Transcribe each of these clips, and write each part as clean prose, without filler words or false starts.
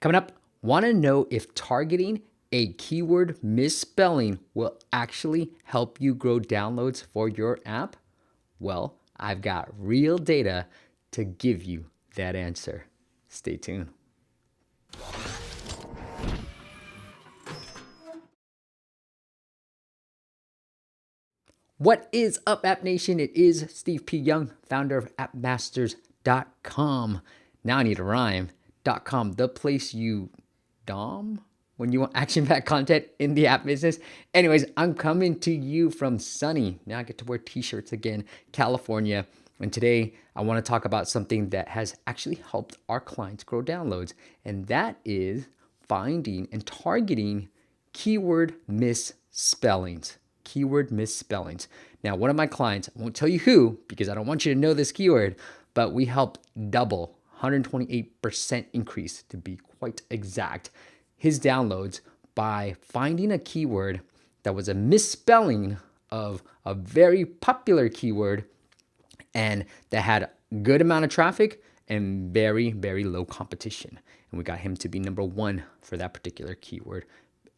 Coming up, want to know if targeting a keyword misspelling will actually help you grow downloads for your app? Well, I've got real data to give you that answer. Stay tuned. What is up, App Nation? It is Steve P. Young, founder of appmasters.com. Now I need a rhyme. .com, the place you dom when you want action-packed content in the app business. Anyways, I'm coming to you from sunny, now I get to wear t-shirts again, California. And today I want to talk about something that has actually helped our clients grow downloads. And that is finding and targeting keyword misspellings. Keyword misspellings. Now, one of my clients, I won't tell you who because I don't want you to know this keyword, but we helped double 128% increase to be quite exact his downloads by finding a keyword that was a misspelling of a very popular keyword and that had a good amount of traffic and very, very low competition. And we got him to be number 1 for that particular keyword.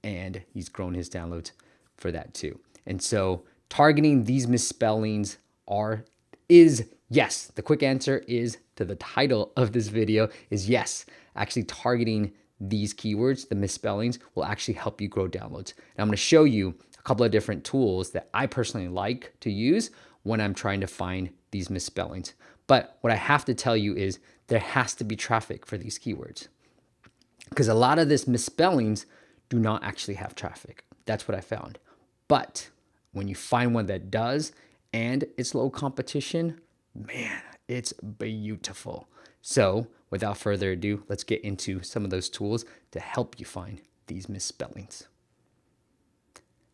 And he's grown his downloads for that too. And so targeting these misspellings is yes. The quick answer is to the title of this video is yes. Actually targeting these keywords, the misspellings, will actually help you grow downloads. And I'm going to show you a couple of different tools that I personally like to use when I'm trying to find these misspellings. But what I have to tell you is there has to be traffic for these keywords because a lot of this misspellings do not actually have traffic. That's what I found. But when you find one that does and it's low competition, man, it's beautiful. So without further ado, let's get into some of those tools to help you find these misspellings.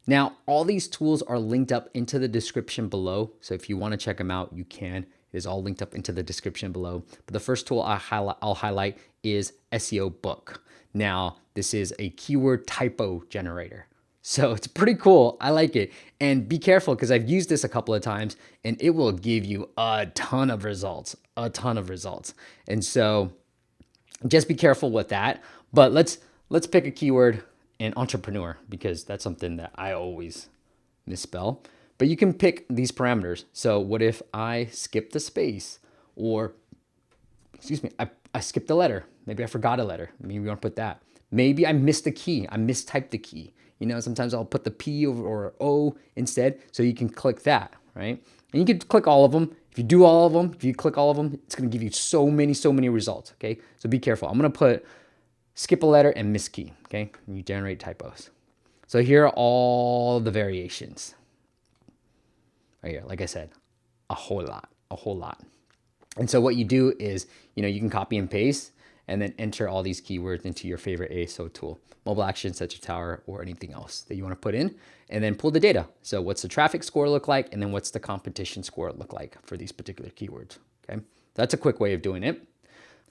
Now, all these tools are linked up into the description below. So if you want to check them out, you can. It is all linked up into the description below. But the first tool I'll highlight is SEO Book. Now, this is a keyword typo generator. So it's pretty cool. I like it. And be careful because I've used this a couple of times and it will give you a ton of results, And so just be careful with that. But let's pick a keyword in entrepreneur because that's something that I always misspell. But you can pick these parameters. So what if I skip the space or, excuse me, I skipped a letter. Maybe I forgot a letter. Maybe we want to put that. Maybe I missed a key. I mistyped the key. You know, sometimes I'll put the P or O instead, so you can click that, right? And you can click all of them. If you do all of them, if you click all of them, it's going to give you so many results, okay? So be careful. I'm going to put skip a letter and miss key, okay? And you generate typos. So here are all the variations. Right here, like I said, a whole lot. And so what you do is, you can copy and paste and then enter all these keywords into your favorite ASO tool, mobile action, Sensor Tower, or anything else that you want to put in, and then pull the data. So what's the traffic score look like? And then what's the competition score look like for these particular keywords, okay? That's a quick way of doing it.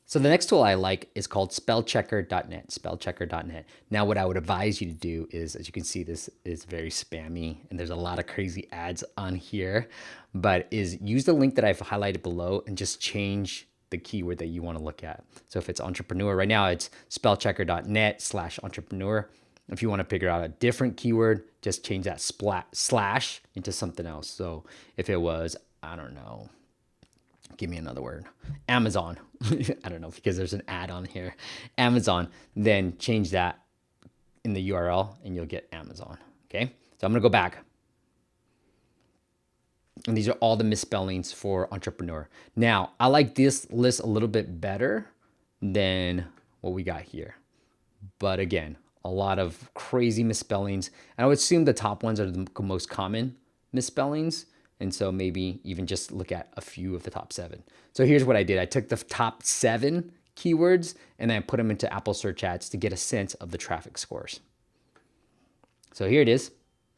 So the next tool I like is called spellchecker.net, Now what I would advise you to do is, as you can see, this is very spammy and there's a lot of crazy ads on here, but is use the link that I've highlighted below and just change the keyword that you want to look at. So if it's entrepreneur, right now it's spellchecker.net/entrepreneur. If you want to figure out a different keyword, just change that slash into something else. So if it was, I don't know, give me another word, Amazon. I don't know, because there's an ad on here, Amazon, then change that in the URL and you'll get Amazon. Okay. So I'm going to go back. And these are all the misspellings for entrepreneur. Now, I like this list a little bit better than what we got here. But again, a lot of crazy misspellings. And I would assume the top ones are the most common misspellings. And so maybe even just look at a few of the top 7. So here's what I did. I took the top 7 keywords and I put them into Apple search ads to get a sense of the traffic scores. So here it is.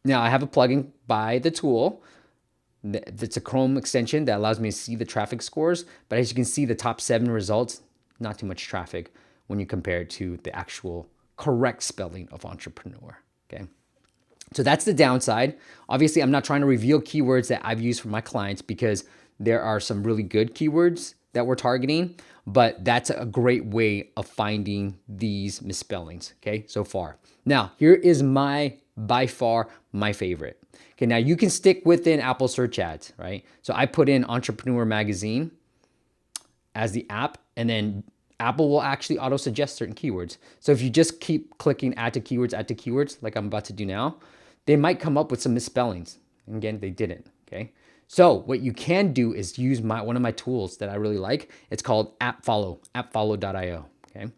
Now I have a plugin by the tool. It's a Chrome extension that allows me to see the traffic scores. But as you can see, the top 7 results, not too much traffic when you compare it to the actual correct spelling of entrepreneur, okay? So that's the downside. Obviously, I'm not trying to reveal keywords that I've used for my clients because there are some really good keywords that we're targeting, but that's a great way of finding these misspellings, okay, so far. Now, here is by far, my favorite. Okay, now you can stick within Apple search ads, right? So I put in Entrepreneur Magazine as the app, and then Apple will actually auto-suggest certain keywords. So if you just keep clicking add to keywords, like I'm about to do now, they might come up with some misspellings. And again, they didn't, okay? So what you can do is use one of my tools that I really like. It's called AppFollow, appfollow.io, okay?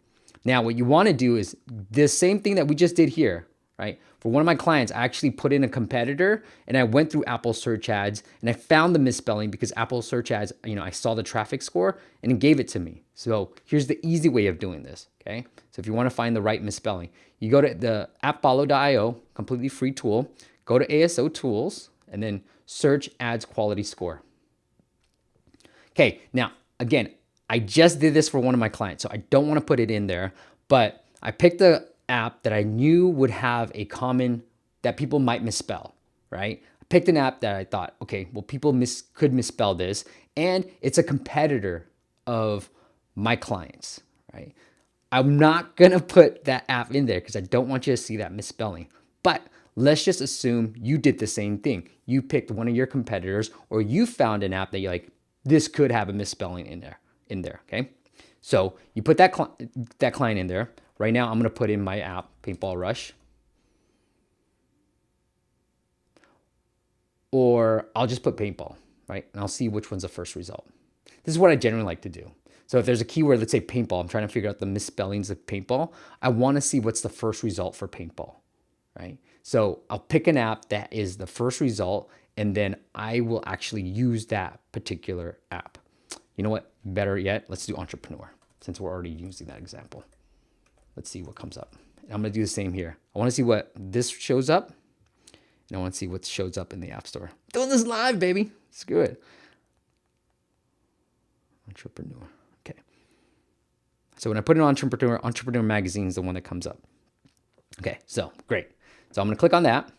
Now, what you wanna do is the same thing that we just did here, right? For one of my clients, I actually put in a competitor and I went through Apple search ads and I found the misspelling because Apple search ads, I saw the traffic score and it gave it to me. So here's the easy way of doing this, okay? So if you wanna find the right misspelling, you go to the appfollow.io, completely free tool, go to ASO tools and then search ads quality score. Okay, now again, I just did this for one of my clients, so I don't wanna put it in there, but I picked the app that I knew would have a common, that people might misspell, right? I picked an app that I thought, okay, well, people could misspell this, and it's a competitor of my clients, right? I'm not gonna put that app in there because I don't want you to see that misspelling, but let's just assume you did the same thing. You picked one of your competitors, or you found an app that you're like, this could have a misspelling in there, okay? So you put that client in there. Right now, I'm gonna put in my app, Paintball Rush. Or I'll just put paintball, right? And I'll see which one's the first result. This is what I generally like to do. So if there's a keyword, let's say paintball, I'm trying to figure out the misspellings of paintball. I wanna see what's the first result for paintball, right? So I'll pick an app that is the first result, and then I will actually use that particular app. You know what? Better yet, let's do entrepreneur, since we're already using that example. Let's see what comes up. And I'm gonna do the same here. I wanna see what this shows up, and I wanna see what shows up in the App Store. Doing this live, baby. It's good. Entrepreneur, okay. So when I put in Entrepreneur Magazine is the one that comes up. Okay, so great. So I'm gonna click on that.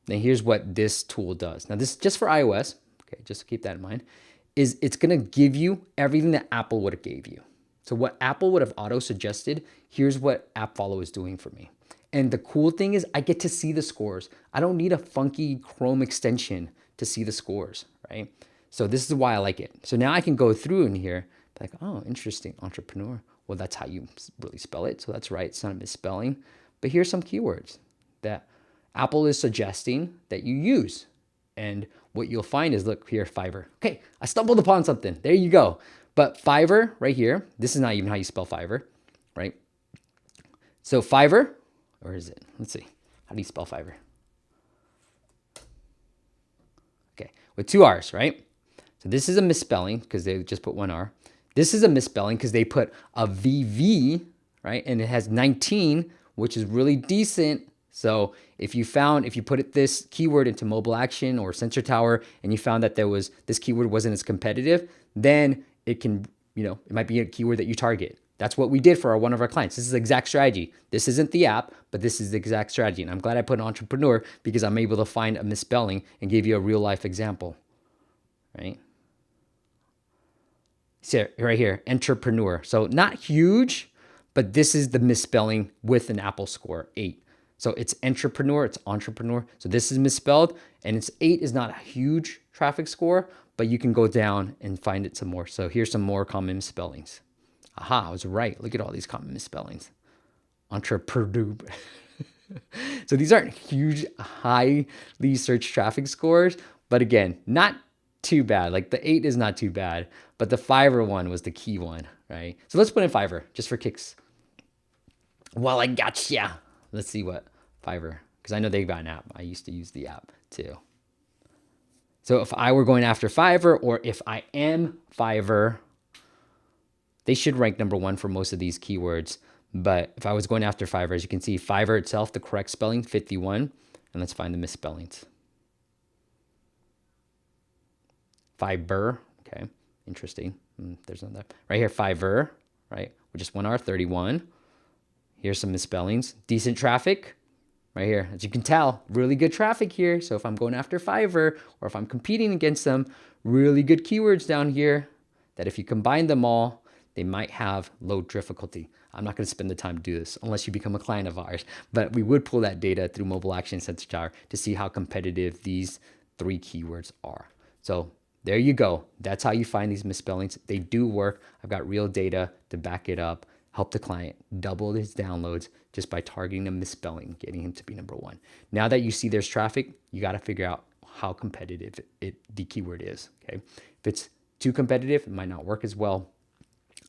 Then here's what this tool does. Now this is just for iOS, okay, just to keep that in mind, is it's gonna give you everything that Apple would have gave you. So what Apple would have auto-suggested, here's what AppFollow is doing for me. And the cool thing is I get to see the scores. I don't need a funky Chrome extension to see the scores, right? So this is why I like it. So now I can go through in here, like, oh, interesting, entrepreneur. Well, that's how you really spell it. So that's right, it's not a misspelling. But here's some keywords that Apple is suggesting that you use. And what you'll find is, look here, Fiverr. Okay, I stumbled upon something. There you go. But Fiverr right here, this is not even how you spell Fiverr, right? So Fiverr, or is it? Let's see. How do you spell Fiverr? Okay, with two R's, right? So this is a misspelling because they just put one R. This is a misspelling because they put a VV, right? And it has 19, which is really decent. So if you put this keyword into mobile action or sensor tower and you found that this keyword wasn't as competitive, then it can, it might be a keyword that you target. That's what we did for one of our clients. This is the exact strategy. This isn't the app, but this is the exact strategy. And I'm glad I put an entrepreneur because I'm able to find a misspelling and give you a real life example, right? So right here, entrepreneur. So not huge, but this is the misspelling with an Apple score, 8. So it's entrepreneur, it's entrepreneur. So this is misspelled, and it's 8 is not a huge traffic score, but you can go down and find it some more. So here's some more common misspellings. Aha, I was right. Look at all these common misspellings. Entrepreneur. So these aren't huge, highly searched traffic scores, but again, not too bad. Like the 8 is not too bad, but the Fiverr one was the key one, right? So let's put in Fiverr just for kicks. Well, I gotcha. Let's see what Fiverr, because I know they've got an app. I used to use the app too. So if I were going after Fiverr, or if I am Fiverr, they should rank number 1 for most of these keywords. But if I was going after Fiverr, as you can see, Fiverr itself, the correct spelling, 51. And let's find the misspellings. Fiverr, okay, interesting. There's another, right here, Fiverr, right, with just 1 R, 31. Here's some misspellings. Decent traffic, right here. As you can tell, really good traffic here. So if I'm going after Fiverr or if I'm competing against them, really good keywords down here that if you combine them all, they might have low difficulty. I'm not going to spend the time to do this unless you become a client of ours, but we would pull that data through Mobile Action Sensor Tower to see how competitive these 3 keywords are. So there you go. That's how you find these misspellings. They do work. I've got real data to back it up. Help the client double his downloads just by targeting a misspelling, getting him to be number 1. Now that you see there's traffic, you got to figure out how competitive the keyword is. Okay, if it's too competitive, it might not work as well.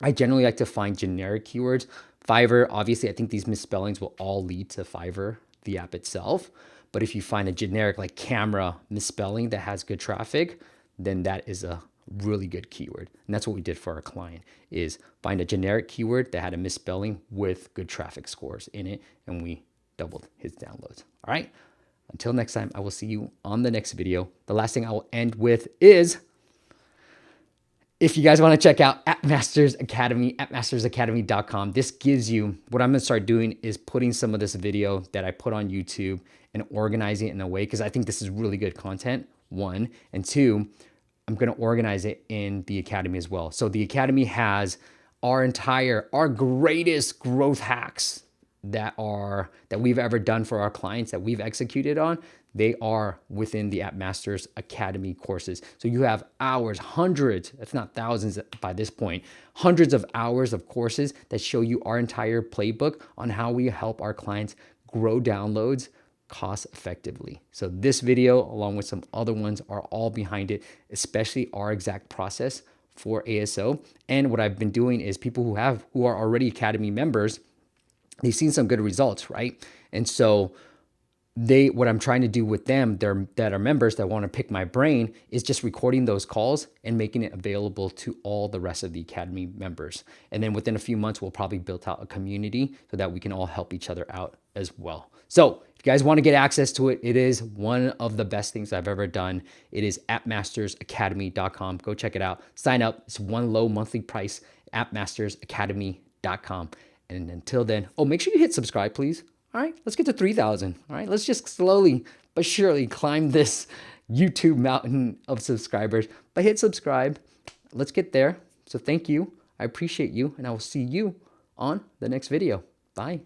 I generally like to find generic keywords. Fiverr, obviously, I think these misspellings will all lead to Fiverr, the app itself. But if you find a generic like camera misspelling that has good traffic, then that is a really good keyword. And that's what we did for our client, is find a generic keyword that had a misspelling with good traffic scores in it, and we doubled his downloads. All right. Until next time, I will see you on the next video. The last thing I will end with is, if you guys want to check out AppMasters Academy, appmastersacademy.com, this gives you, what I'm going to start doing is putting some of this video that I put on YouTube and organizing it in a way, because I think this is really good content, 1. And 2, I'm going to organize it in the Academy as well. So the Academy has our greatest growth hacks that we've ever done for our clients, that we've executed on. They are within the AppMasters Academy courses. So you have hours, hundreds, if not thousands by this point, hundreds of hours of courses that show you our entire playbook on how we help our clients grow downloads cost effectively. So this video, along with some other ones, are all behind it, especially our exact process for ASO. And what I've been doing is people who are already Academy members, they've seen some good results, right? And so what I'm trying to do with them that are members that want to pick my brain is just recording those calls and making it available to all the rest of the Academy members. And then within a few months, we'll probably build out a community so that we can all help each other out as well. So if you guys want to get access to it, it is one of the best things I've ever done. It is appmastersacademy.com. Go check it out. Sign up. It's one low monthly price, appmastersacademy.com. And until then, make sure you hit subscribe, please. All right, let's get to 3,000. All right, let's just slowly but surely climb this YouTube mountain of subscribers. But hit subscribe. Let's get there. So thank you. I appreciate you, and I will see you on the next video. Bye.